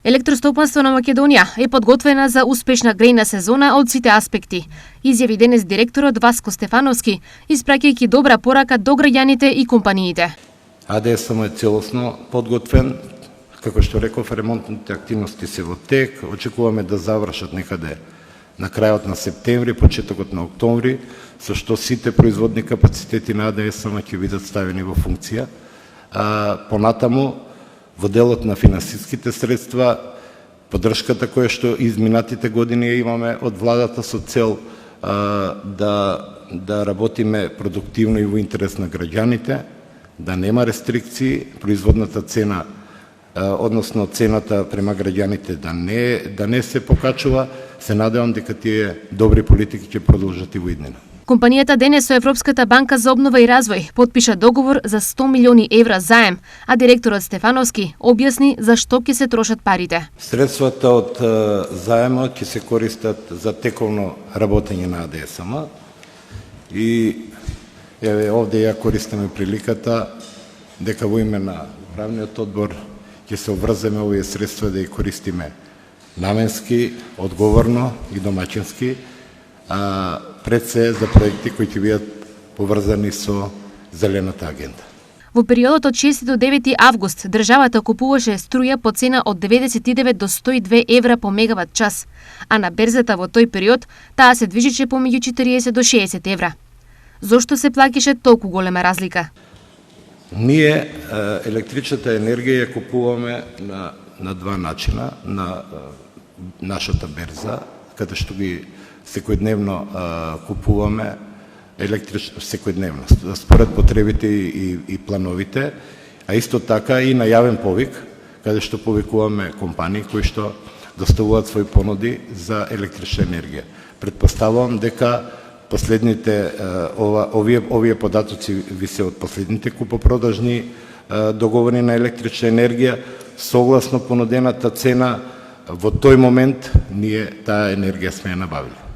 Електростопанство на Македонија е подготвена за успешна грејна сезона од сите аспекти, изјави денес директорот Васко Стефановски, испраќајќи добра порака до граѓаните и компаниите. АДСМ е целосно подготвен, како што реков, ремонтните активности се во тек, очекуваме да завршат некаде на крајот на септември, почетокот на октомври, со што сите производни капацитети на АДСМ ќе бидат ставени во функција. Понатаму, во делот на финансиските средства, поддршката која што изминатите години имаме од владата со цел да работиме продуктивно и во интерес на граѓаните, да нема рестрикции, производната цена, односно цената према граѓаните да не се покачува, се надевам дека тие добри политики ќе продолжат и во иднина. Компанијата денес со Европската банка за обнова и развој потпиша договор за 100 милиони евра заем, а директорот Стефановски објасни за што ќе се трошат парите. Средствата од заемот ќе се користат за тековно работење на АДСМ и овде ја користиме приликата дека во име на управниот одбор ќе се обврземе овие средства да ги користиме наменски, одговорно и домаќински, пред се за проекти кои ќе бидат поврзани со зелената агенда. Во периодот од 6 до 9 август државата купуваше струја по цена од 99 до 102 евра по мегават час, а на берзата во тој период таа се движеше помеѓу 40 до 60 евра. Зошто се плаќаше толку голема разлика? Ние електричната енергија ја купуваме на два начина, на нашата берза, каде што ги секојдневно купуваме секојдневно, според потребите и плановите, а исто така и на јавен повик, каде што повикуваме компании кои што доставуваат своји понуди за електрична енергија. Предпоставувам дека последните овие податоци висе од последните купопродажни договори на електрична енергија, согласно понудената цена во тој момент ние таа енергија сме ја набавили.